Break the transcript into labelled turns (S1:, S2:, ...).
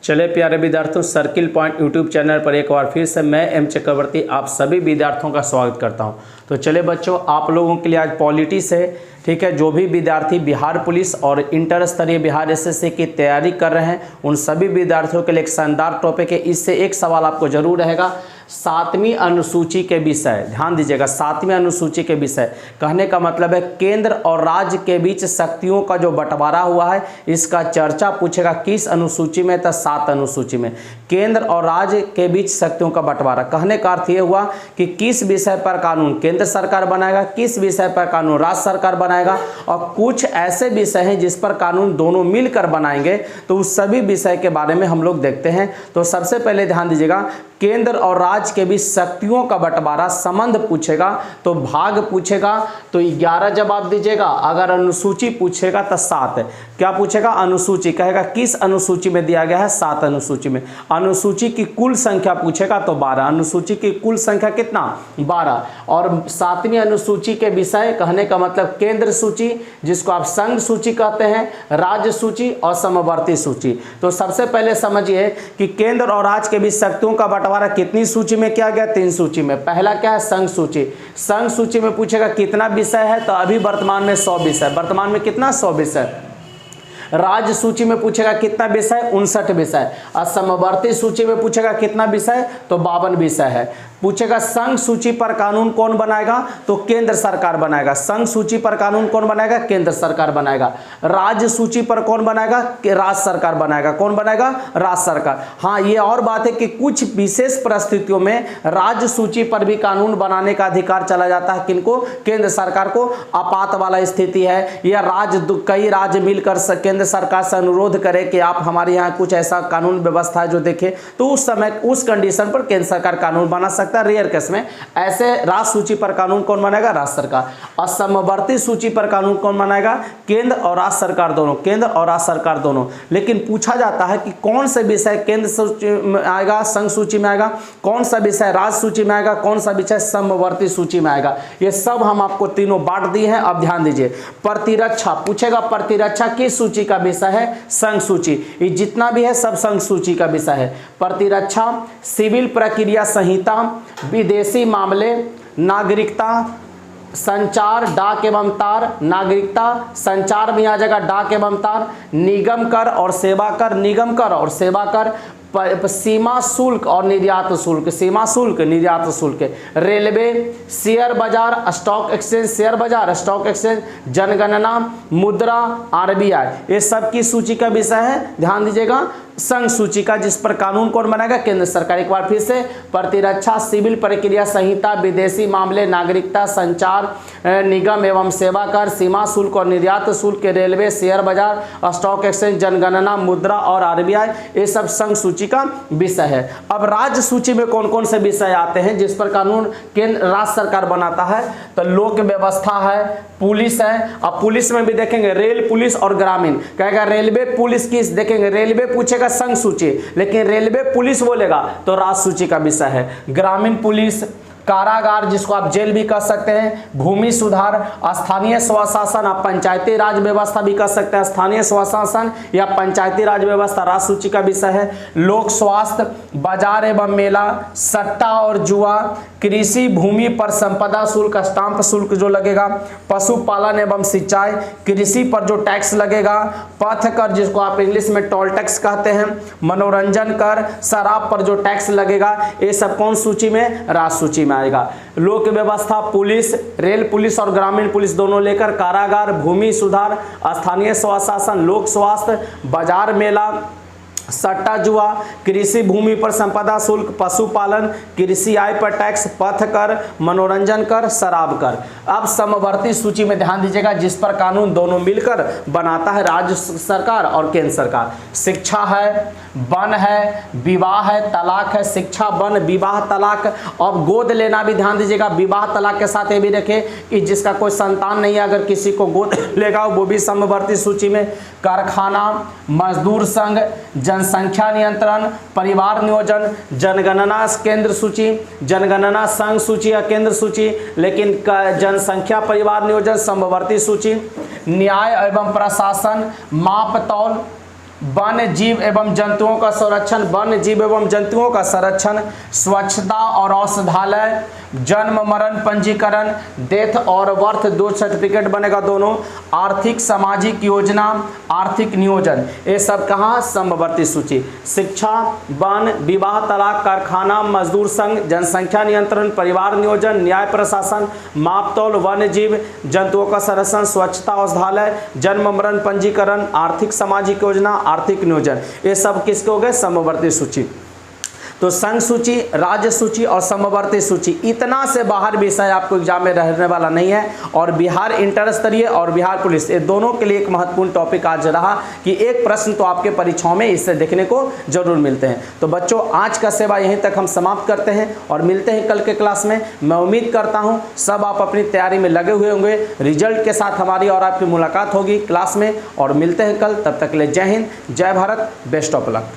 S1: चले प्यारे विद्यार्थियों, सर्किल पॉइंट यूट्यूब चैनल पर एक बार फिर से मैं एम चक्रवर्ती आप सभी विद्यार्थियों का स्वागत करता हूं। तो चले बच्चों, आप लोगों के लिए आज पॉलिटिक्स है, ठीक है। जो भी विद्यार्थी बिहार पुलिस और इंटर स्तरीय बिहार एसएससी की तैयारी कर रहे हैं उन सभी विद्यार्थियों के लिए एक शानदार टॉपिक है। इससे एक सवाल आपको जरूर रहेगा, 7वीं अनुसूची के विषय, ध्यान दीजिएगा, 7वीं अनुसूची के विषय कहने का मतलब है केंद्र और राज्य के बीच शक्तियों का जो बंटवारा हुआ है इसका चर्चा पूछेगा। किस अनुसूची में? तो 7 अनुसूची में। केंद्र और राज्य के बीच शक्तियों का बंटवारा कहने का अर्थ ये हुआ कि किस विषय पर कानून केंद्र सरकार बनाएगा, किस विषय पर कानून राज्य सरकार बनाएगा, और कुछ ऐसे विषय हैं जिस पर कानून दोनों मिलकर बनाएंगे। तो उस सभी विषय के बारे में हम लोग देखते हैं। तो सबसे पहले ध्यान दीजिएगा, केंद्र और राज्य के बीच शक्तियों का बंटवारा, संबंध पूछेगा तो भाग पूछेगा तो 11 जवाब दीजिएगा। अगर अनुसूची पूछेगा तो 7। क्या पूछेगा? अनुसूची कहेगा किस अनुसूची में दिया गया है? 7 अनुसूची में। अनुसूची की कुल संख्या पूछेगा तो 12। अनुसूची की कुल संख्या कितना? 12। और 7वीं अनुसूची के विषय कहने का मतलब केंद्र सूची, जिसको आप संघ सूची कहते हैं, राज्य सूची और समवर्ती सूची। तो सबसे पहले समझिए कि केंद्र और राज्य के बीच शक्तियों का बंटवारा कितनी सूची में किया गया? 3 सूची में। पहला क्या है? संघ सूची। संघ सूची में पूछेगा कितना विषय है, तो अभी वर्तमान में 100 विषय। वर्तमान में कितना? 100 विषय। राज्य सूची में पूछेगा कितना विषय? 59 विषय। और समवर्ती सूची में पूछेगा कितना विषय? तो 52 विषय है। पूछेगा संघ सूची पर कानून कौन बनाएगा? तो केंद्र सरकार बनाएगा। संघ सूची पर कानून कौन बनाएगा? केंद्र सरकार बनाएगा। राज्य सूची पर कौन बनाएगा? राज्य सरकार बनाएगा। कौन बनाएगा? राज्य सरकार। हाँ, ये और बात है कि कुछ विशेष परिस्थितियों में राज्य सूची पर भी कानून बनाने का अधिकार चला जाता है। किनको? केंद्र सरकार को। आपात वाला स्थिति है या कई राज्य मिलकर केंद्र सरकार से अनुरोध करे कि आप हमारे यहाँ कुछ ऐसा कानून व्यवस्था है जो देखे, तो उस समय उस कंडीशन पर केंद्र सरकार कानून बना सकता। रेयर केस में ऐसे राज्य सूची पर कानून कौन बनाएगा? राज्य सरकार। और समवर्ती सूची पर कानून कौन बनाएगा? केंद्र और राज्य सरकार दोनों। केंद्र और राज्य सरकार दोनों। लेकिन पूछा जाता है कि कौन से विषय केंद्र सूची में आएगा, संघ सूची में आएगा, कौन सा विषय राज्य सूची में आएगा, कौन सा विषय समवर्ती सूची में आएगा। ये सब हम आपको तीनों बांट दिए हैं। अब ध्यान दीजिए, प्रतिरक्षा पूछेगा। प्रतिरक्षा किस सूची का विषय है? संघ सूची। ये जितना भी है सब संघ सूची का विषय है। प्रतिरक्षा, सिविल प्रक्रिया संहिता, विदेशी मामले, नागरिकता, संचार, डाक एवं तार, नागरिकता, संचार में आ जाएगा डाक एवं तार, निगम कर और सेवा कर, निगम कर और सेवा कर, सीमा शुल्क और निर्यात शुल्क, सीमा शुल्क निर्यात शुल्क, रेलवे, शेयर बाजार, स्टॉक एक्सचेंज, शेयर बाजार, स्टॉक एक्सचेंज, जनगणना, मुद्रा, आरबीआई, ये सब की सूची का विषय है। ध्यान दीजिएगा, संघ सूची का, जिस पर कानून कौन बनाएगा? केंद्र सरकार। एक बार फिर से, प्रतिरक्षा, सिविल प्रक्रिया संहिता, विदेशी मामले, नागरिकता, संचार, निगम एवं सेवा कर, सीमा शुल्क और निर्यात शुल्क, रेलवे, शेयर बाजार, स्टॉक एक्सचेंज, जनगणना, मुद्रा और आरबीआई, ये सब संघ सूची का विषय है। अब राज्य सूची में कौन कौन से विषय आते हैं जिस पर कानून केंद्र राज्य सरकार बनाता है? तो लोक व्यवस्था है, पुलिस है। अब पुलिस में भी देखेंगे रेल पुलिस और ग्रामीण। कहेगा रेलवे पुलिस की, देखेंगे रेलवे पूछेगा संघ सूची, लेकिन रेलवे पुलिस बोलेगा तो राज्य सूची का विषय है। ग्रामीण पुलिस, कारागार जिसको आप जेल भी कह सकते हैं, भूमि सुधार, स्थानीय स्वशासन, आप पंचायती राज व्यवस्था भी कह सकते हैं। स्थानीय स्वशासन या पंचायती राज व्यवस्था राज्य सूची का विषय है। लोक स्वास्थ्य, बाजार एवं मेला, सट्टा और जुआ, कृषि भूमि पर संपदा शुल्क, स्टाम्प शुल्क जो लगेगा, पशुपालन एवं सिंचाई, कृषि पर जो टैक्स लगेगा, पथ कर जिसको आप इंग्लिश में टोल टैक्स कहते हैं, मनोरंजन कर, शराब पर जो टैक्स लगेगा, ये सब कौन सूची में? राज्य सूची में आएगा। लोक व्यवस्था, पुलिस, रेल पुलिस और ग्रामीण पुलिस दोनों लेकर, कारागार, भूमि सुधार, स्थानीय स्वशासन, लोक स्वास्थ्य, बाजार मेला, सट्टा जुआ, कृषि भूमि पर संपदा शुल्क, पशुपालन, कृषि आय पर टैक्स, पथ कर, मनोरंजन कर, शराब कर। अब समवर्ती सूची में ध्यान दीजिएगा, जिस पर कानून दोनों मिलकर बनाता है राज्य सरकार और केंद्र सरकार। शिक्षा है, वन है, विवाह है, तलाक है। शिक्षा, वन, विवाह, तलाक। अब गोद लेना भी ध्यान दीजिएगा। विवाह तलाक के साथ ये भी देखें कि जिसका कोई संतान नहीं है, अगर किसी को गोद लेगा वो भी समवर्ती सूची में। कारखाना, मजदूर संघ, जनसंख्या नियंत्रण, परिवार नियोजन, जनगणना केंद्र सूची, जनगणना संघ सूची या केंद्र सूची, लेकिन जनसंख्या परिवार नियोजन समवर्ती सूची। न्याय एवं प्रशासन, माप तौल, वन्य जीव एवं जंतुओं का संरक्षण, वन्य जीव एवं जंतुओं का संरक्षण, स्वच्छता और औषधालय, जन्म मरण पंजीकरण, डेथ और बर्थ 2 सर्टिफिकेट बनेगा दोनों, आर्थिक सामाजिक योजना, आर्थिक नियोजन, ये सब कहाँ समवर्ती सूची। शिक्षा, वन, विवाह, तलाक, कारखाना, मजदूर संघ, जनसंख्या नियंत्रण, परिवार नियोजन, न्याय प्रशासन, मापतौल, वन्य जीव जंतुओं का संरक्षण, स्वच्छता, औषधालय, जन्म मरण पंजीकरण, आर्थिक सामाजिक योजना, आर्थिक नियोजन, ये सब किसके हो गए समवर्ती सूची। तो संघ सूची, राज्य सूची और समवर्ती सूची, इतना से बाहर विषय आपको एग्जाम में रहने वाला नहीं है। और बिहार इंटर स्तरीय और बिहार पुलिस, ये दोनों के लिए एक महत्वपूर्ण टॉपिक आज रहा कि एक प्रश्न तो आपके परीक्षाओं में इससे देखने को जरूर मिलते हैं। तो बच्चों आज का सेवा यहीं तक हम समाप्त करते हैं और मिलते हैं कल के क्लास में। मैं उम्मीद करता हूँ सब आप अपनी तैयारी में लगे हुए होंगे। रिजल्ट के साथ हमारी और आपकी मुलाकात होगी क्लास में और मिलते हैं कल। तब तक के लिए जय हिंद, जय भारत, बेस्ट ऑफ लक।